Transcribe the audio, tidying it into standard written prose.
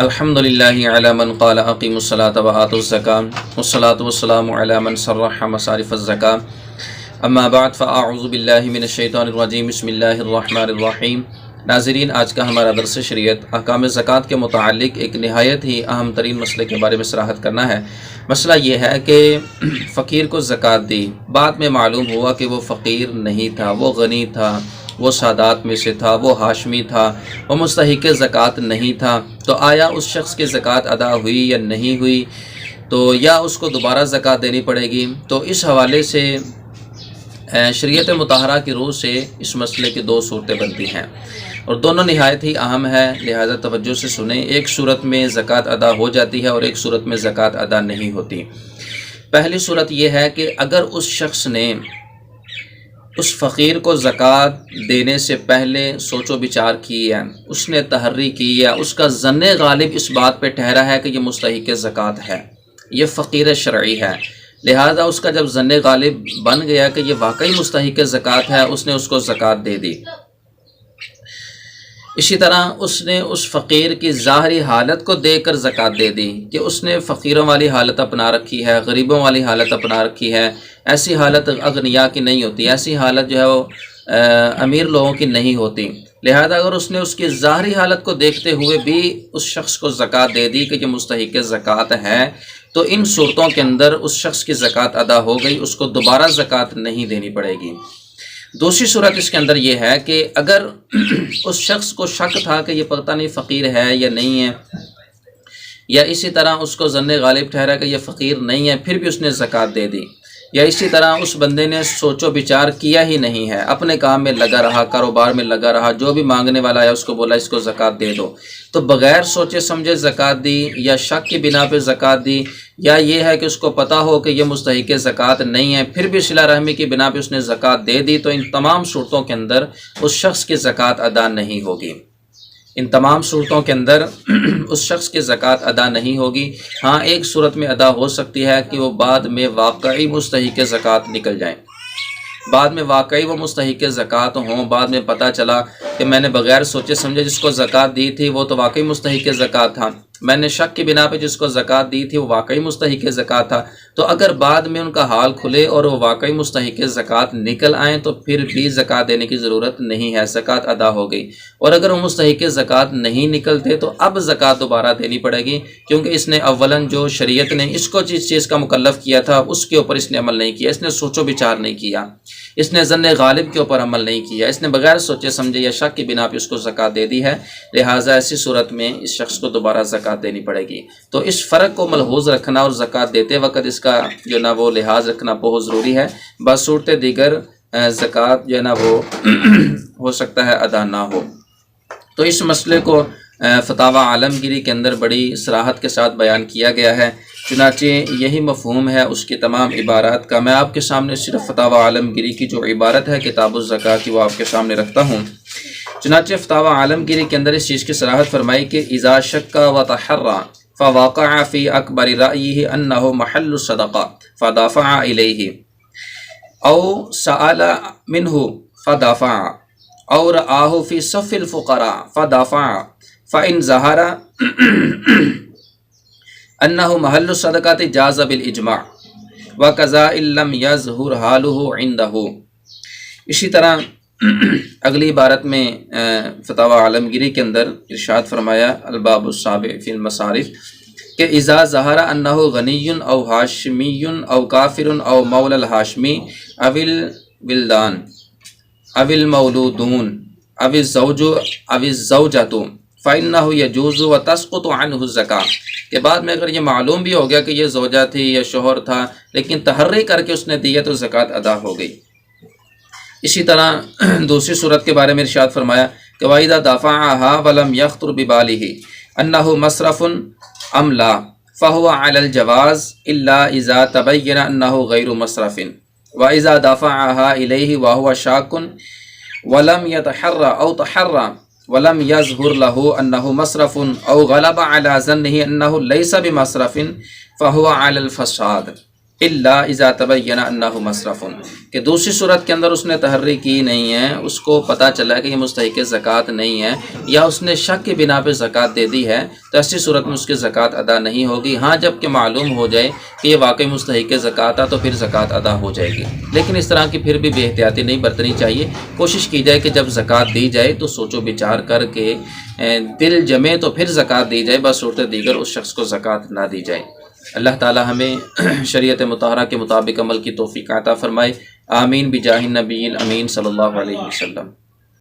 الحمدللہ علی من قال اقیموا الصلاۃ وآتوا الزکاۃ والصلاۃ والسلام علی من صرح مصارف الزکاۃ اما بعد فاعوذ باللہ من الشیطان الرجیم بسم اللہ الرحمن الرحیم۔ ناظرین، آج کا ہمارا درس شریعت احکام زکوٰۃ کے متعلق ایک نہایت ہی اہم ترین مسئلے کے بارے میں صراحت کرنا ہے۔ مسئلہ یہ ہے کہ فقیر کو زکوٰۃ دی، بعد میں معلوم ہوا کہ وہ فقیر نہیں تھا، وہ غنی تھا، وہ سادات میں سے تھا، وہ ہاشمی تھا، وہ مستحق زکوٰۃ نہیں تھا، تو آیا اس شخص کی زکوٰۃ ادا ہوئی یا نہیں ہوئی، تو یا اس کو دوبارہ زکوٰۃ دینی پڑے گی؟ تو اس حوالے سے شریعت مطہرہ کی روح سے اس مسئلے کی دو صورتیں بنتی ہیں اور دونوں نہایت ہی اہم ہے، لہذا توجہ سے سنیں۔ ایک صورت میں زکوٰۃ ادا ہو جاتی ہے اور ایک صورت میں زکوٰۃ ادا نہیں ہوتی۔ پہلی صورت یہ ہے کہ اگر اس شخص نے اس فقیر کو زکوٰۃ دینے سے پہلے سوچ و بچار کی ہے، اس نے تحری کی ہے، اس کا ظن غالب اس بات پہ ٹھہرا ہے کہ یہ مستحق زکوٰۃ ہے، یہ فقیر شرعی ہے، لہذا اس کا جب ظن غالب بن گیا کہ یہ واقعی مستحق زکوٰۃ ہے، اس نے اس کو زکوٰۃ دے دی۔ اسی طرح اس نے اس فقیر کی ظاہری حالت کو دیکھ کر زکوٰۃ دے دی کہ اس نے فقیروں والی حالت اپنا رکھی ہے، غریبوں والی حالت اپنا رکھی ہے۔ ایسی حالت اغنیاء کی نہیں ہوتی، ایسی حالت جو ہے وہ امیر لوگوں کی نہیں ہوتی، لہذا اگر اس نے اس کی ظاہری حالت کو دیکھتے ہوئے بھی اس شخص کو زکوٰۃ دے دی کہ یہ مستحق زکوٰۃ ہے، تو ان صورتوں کے اندر اس شخص کی زکوٰۃ ادا ہو گئی، اس کو دوبارہ زکوٰۃ نہیں دینی پڑے گی۔ دوسری صورت اس کے اندر یہ ہے کہ اگر اس شخص کو شک تھا کہ یہ پتہ نہیں فقیر ہے یا نہیں ہے، یا اسی طرح اس کو ظن غالب ٹھہرا کہ یہ فقیر نہیں ہے پھر بھی اس نے زکوٰۃ دے دی، یا اسی طرح اس بندے نے سوچ و بچار کیا ہی نہیں ہے، اپنے کام میں لگا رہا، کاروبار میں لگا رہا، جو بھی مانگنے والا ہے اس کو بولا اس کو زکوٰۃ دے دو، تو بغیر سوچے سمجھے زکوٰۃ دی، یا شک کی بنا پہ زکوٰۃ دی، یا یہ ہے کہ اس کو پتہ ہو کہ یہ مستحق زکوٰۃ نہیں ہے پھر بھی صلہ رحمی کی بنا پہ اس نے زکوٰۃ دے دی، تو ان تمام صورتوں کے اندر اس شخص کی زکوٰۃ ادا نہیں ہوگی۔ ان تمام صورتوں کے اندر اس شخص کی زکوٰۃ ادا نہیں ہوگی۔ ہاں، ایک صورت میں ادا ہو سکتی ہے کہ وہ بعد میں واقعی مستحق زکوٰۃ نکل جائیں، بعد میں واقعی وہ مستحق زکوٰۃ ہوں، بعد میں پتہ چلا کہ میں نے بغیر سوچے سمجھے جس کو زکوٰۃ دی تھی وہ تو واقعی مستحق زکوٰۃ تھا، میں نے شک کی بنا پہ جس کو زکوٰۃ دی تھی وہ واقعی مستحق زکوٰۃ تھا، تو اگر بعد میں ان کا حال کھلے اور وہ واقعی مستحق زکوٰۃ نکل آئیں تو پھر بھی زکوٰۃ دینے کی ضرورت نہیں ہے، زکوٰۃ ادا ہو گئی۔ اور اگر وہ مستحق زکوٰۃ نہیں نکلتے تو اب زکوٰۃ دوبارہ دینی پڑے گی، کیونکہ اس نے اولاً جو شریعت نے اس کو جس چیز کا مکلف کیا تھا اس کے اوپر اس نے عمل نہیں کیا، اس نے سوچ و بچار نہیں کیا، اس نے ظن غالب کے اوپر عمل نہیں کیا، اس نے بغیر سوچے سمجھے یا شک کی بنا پہ اس کو زکوٰۃ دے دی ہے، لہٰذا ایسی صورت میں اس شخص کو دوبارہ زکوٰۃ دینی پڑے گی۔ تو اس فرق کو ملحوظ رکھنا اور زکوٰۃ دیتے وقت اس کا جو نا وہ لحاظ رکھنا بہت ضروری ہے، بس صورت دیگر زکوٰۃ جو ہے نا وہ ہو سکتا ہے ادا نہ ہو۔ تو اس مسئلے کو فتاوی عالمگیری کے اندر بڑی صراحت کے ساتھ بیان کیا گیا ہے، چنانچہ یہی مفہوم ہے اس کی تمام عبارات کا۔ میں آپ کے سامنے صرف فتاوی عالمگیری کی جو عبارت ہے کتاب الزکاۃ کی وہ آپ کے سامنے رکھتا ہوں۔ چنانچہ فتاوی عالمگیری کے اندر اس چیز کی صراحت فرمائی کہ اذا شک وتحرى فواقع فی اکبر رأیہ انہ محل الصدقہ فدافع الیہ او سأل منہ فدافع او رآہ فی صف الفقراء فدافع فإن ظہر انہ محل الصدقہ جاز بالاجماع وکذا ان لم یظہر حالہ عندہ۔ اسی طرح اگلی عبارت میں فتاوی عالمگیری کے اندر ارشاد فرمایا الباب السابع فی المصارف کہ اذا ظہر انہ غنی او ہاشمی او کافر او مولا الہاشمی او الولدان او المولودون او الزوج او الزوجۃ فإنہ یجوز وتسقط عنہ الزکاۃ، کہ بعد میں اگر یہ معلوم بھی ہو گیا کہ یہ زوجہ تھی یا شوہر تھا لیکن تحری کر کے اس نے دیا تو زکوٰۃ ادا ہو گئی۔ اسی طرح دوسری صورت کے بارے میں ارشاد فرمایا کہ وَإِذَا دَفَعَهَا وَلَمْ يَخْطُرْ بِبَالِهِ أَنَّهُ مَصْرَفٌ أَمْ لَا فَهُوَ عَلَى الْجَوَازِ إِلَّا إِذَا تَبَيَّنَ أَنَّهُ غَيْرُ مَصْرَفٍ وَإِذَا دَفَعَهَا إِلَيْهِ وَهُوَ شَاكٌ وَلَمْ يَتَحَرَّ أَوْ تَحَرَّ وَلَمْ يَظْهُرْ لَهُ أَنَّهُ مَصْرَفٌ أَوْ غَلَبَ عَلَى ظَنِّهِ أَنَّهُ لَيْسَ بِمَصْرَفٍ فَهُوَ عَلَى الْفَسَادِ الا اذا تبین انہ مصرف، کہ دوسری صورت کے اندر اس نے تحری کی نہیں ہے، اس کو پتہ چلا کہ یہ مستحق زکوٰۃ نہیں ہے، یا اس نے شک کی بنا پہ زکوٰۃ دے دی ہے، تو ایسی صورت میں اس کی زکوٰۃ ادا نہیں ہوگی۔ ہاں جب کہ معلوم ہو جائے کہ یہ واقعی مستحق زکوٰۃ ہے تو پھر زکوٰۃ ادا ہو جائے گی، لیکن اس طرح کی پھر بھی بے احتیاطی نہیں برتنی چاہیے۔ کوشش کی جائے کہ جب زکوٰۃ دی جائے تو سوچ و بچار کر کے دل جمے تو پھر زکوٰۃ دی جائے، بس صورت دیگر اس شخص کو زکوٰۃ نہ دی جائے۔ اللہ تعالی ہمیں شریعت مطہرہ کے مطابق عمل کی توفیق عطا فرمائے، آمین بجاہ النبی الامین صلی اللہ علیہ وسلم۔